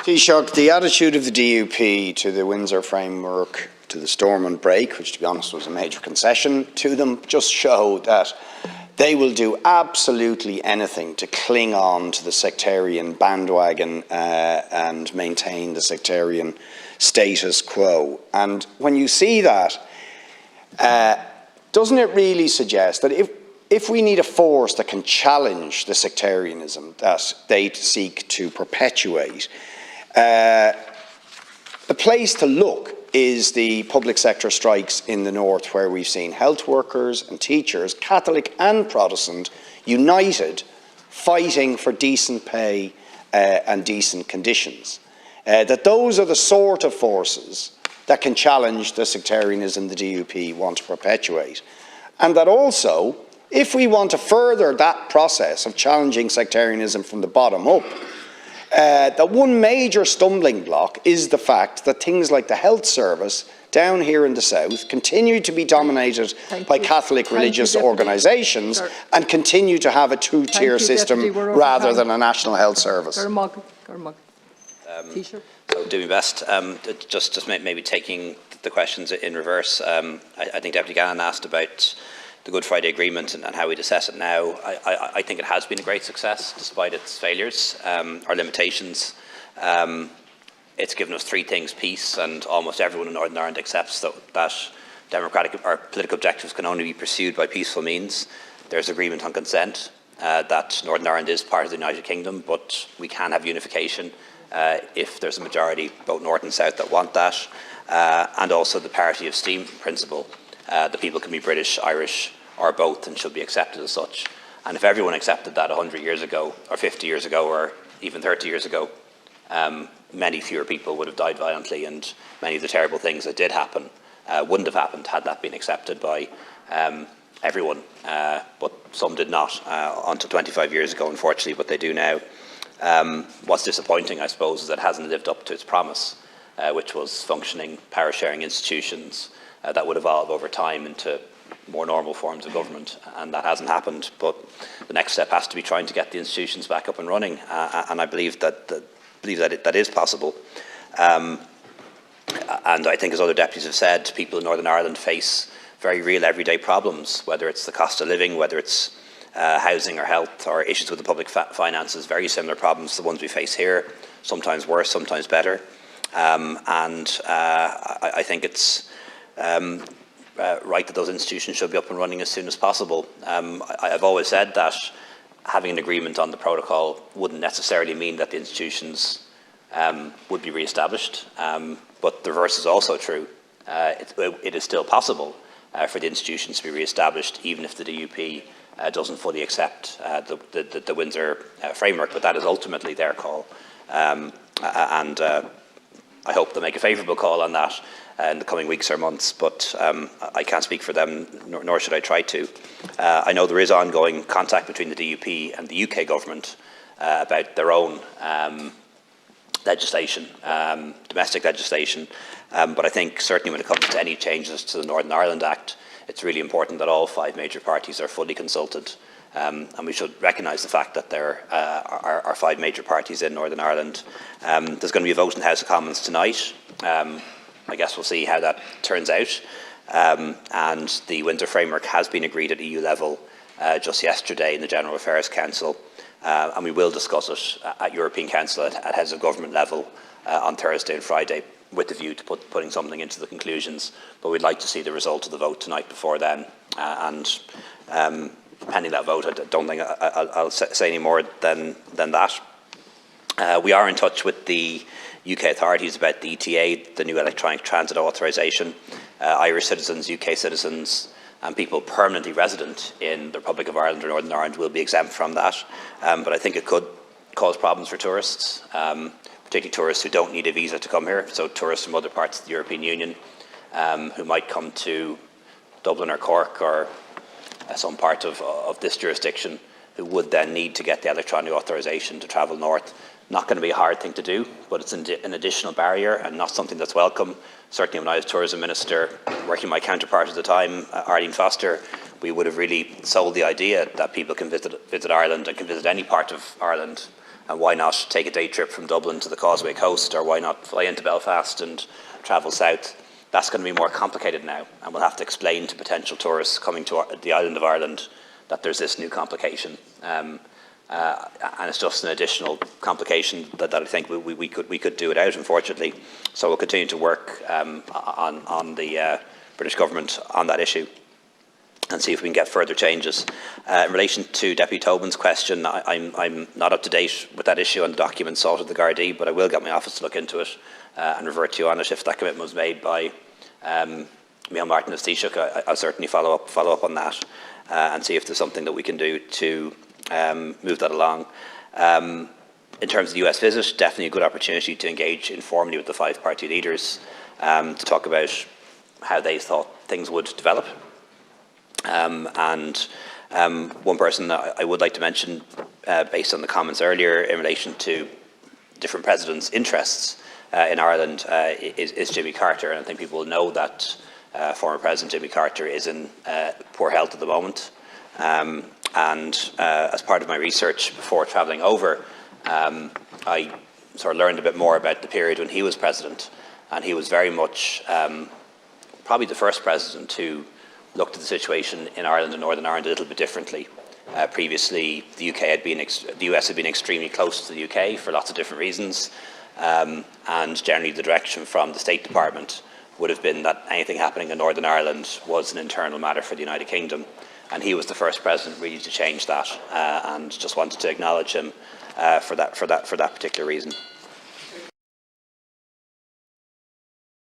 Taoiseach, the attitude of the DUP to the Windsor framework, to the Stormont break, which to be honest was a major concession to them, just show that they will do absolutely anything to cling on to the sectarian bandwagon and maintain the sectarian status quo. And when you see that, doesn't it really suggest that if we need a force that can challenge the sectarianism that they seek to perpetuate, the place to look is the public sector strikes in the north, where we've seen health workers and teachers, Catholic and Protestant, united, fighting for decent pay and decent conditions. That those are the sort of forces that can challenge the sectarianism the DUP want to perpetuate. And that also, if we want to further that process of challenging sectarianism from the bottom up, that one major stumbling block is the fact that things like the health service down here in the south continue to be dominated by Catholic religious organisations and continue to have a two-tier system rather than a national health service. So do my best. Just maybe taking the questions in reverse. I think Deputy Gannon asked about the Good Friday Agreement and how we'd assess it now. I think it has been a great success despite its failures or limitations. It's given us three things: peace, and almost everyone in Northern Ireland accepts that democratic or political objectives can only be pursued by peaceful means. There's agreement on consent, that Northern Ireland is part of the United Kingdom, but we can have unification if there's a majority, both north and south, that want that, and also the parity of esteem principle. The people can be British, Irish, or both, and should be accepted as such. And if everyone accepted that 100 years ago, or 50 years ago, or even 30 years ago, many fewer people would have died violently, and many of the terrible things that did happen wouldn't have happened had that been accepted by everyone. But some did not until 25 years ago, unfortunately, but they do now. What's disappointing, I suppose, is that it hasn't lived up to its promise, which was functioning power-sharing institutions that would evolve over time into more normal forms of government, and that hasn't happened. But the next step has to be trying to get the institutions back up and running, and I believe that that is possible. And I think, as other deputies have said, people in Northern Ireland face very real everyday problems, whether it's the cost of living, whether it's housing or health, or issues with the public finances, very similar problems to the ones we face here, sometimes worse, sometimes better. I think it's right that those institutions should be up and running as soon as possible. I've always said that having an agreement on the protocol wouldn't necessarily mean that the institutions would be re-established, but the reverse is also true. It is still possible for the institutions to be re-established, even if the DUP doesn't fully accept the Windsor framework, but that is ultimately their call. I hope they make a favourable call on that in the coming weeks or months, but I can't speak for them, nor should I try to. I know there is ongoing contact between the DUP and the UK government about their own legislation, domestic legislation, but I think certainly when it comes to any changes to the Northern Ireland Act, it's really important that all five major parties are fully consulted, and we should recognise the fact that there are five major parties in Northern Ireland. There's going to be a vote in the House of Commons tonight. I guess we'll see how that turns out. And the Windsor framework has been agreed at EU level just yesterday in the General Affairs Council, and we will discuss it at European Council at heads of government level on Thursday and Friday, with the view to putting something into the conclusions. But we'd like to see the result of the vote tonight before then, and pending that vote, I don't think I'll say any more than that. We are in touch with the UK authorities about the ETA, the new electronic transit authorisation. Irish citizens, UK citizens, and people permanently resident in the Republic of Ireland or Northern Ireland will be exempt from that. But I think it could cause problems for tourists, particularly tourists who don't need a visa to come here. So tourists from other parts of the European Union who might come to Dublin or Cork or some part of this jurisdiction, who would then need to get the electronic authorisation to travel north. Not going to be a hard thing to do, but it's an additional barrier and not something that's welcome. Certainly when I was Tourism Minister, working with my counterpart at the time, Arlene Foster, we would have really sold the idea that people can visit Ireland and can visit any part of Ireland And why not take a day trip from Dublin to the Causeway Coast, or why not fly into Belfast and travel south? That's going to be more complicated now, and we'll have to explain to potential tourists coming to the island of Ireland that there's this new complication. And it's just an additional complication that I think we could do without, unfortunately. So we'll continue to work on the British government on that issue and see if we can get further changes. In relation to Deputy Tobin's question, I'm not up to date with that issue on the documents sought at the Gardaí, but I will get my office to look into it and revert to you on it if that commitment was made by Micheál Martin as Taoiseach. I'll certainly follow up on that and see if there's something that we can do to move that along. In terms of the US visit, definitely a good opportunity to engage informally with the 5 party leaders to talk about how they thought things would develop. One person that I would like to mention, based on the comments earlier in relation to different presidents' interests in Ireland, is Jimmy Carter. And I think people know that former President Jimmy Carter is in poor health at the moment. As part of my research before travelling over, I sort of learned a bit more about the period when he was president. And he was very much probably the first president who looked at the situation in Ireland and Northern Ireland a little bit differently. Previously, the US had been extremely close to the UK for lots of different reasons, and generally the direction from the State Department would have been that anything happening in Northern Ireland was an internal matter for the United Kingdom, and he was the first president really to change that, and just wanted to acknowledge him for that particular reason.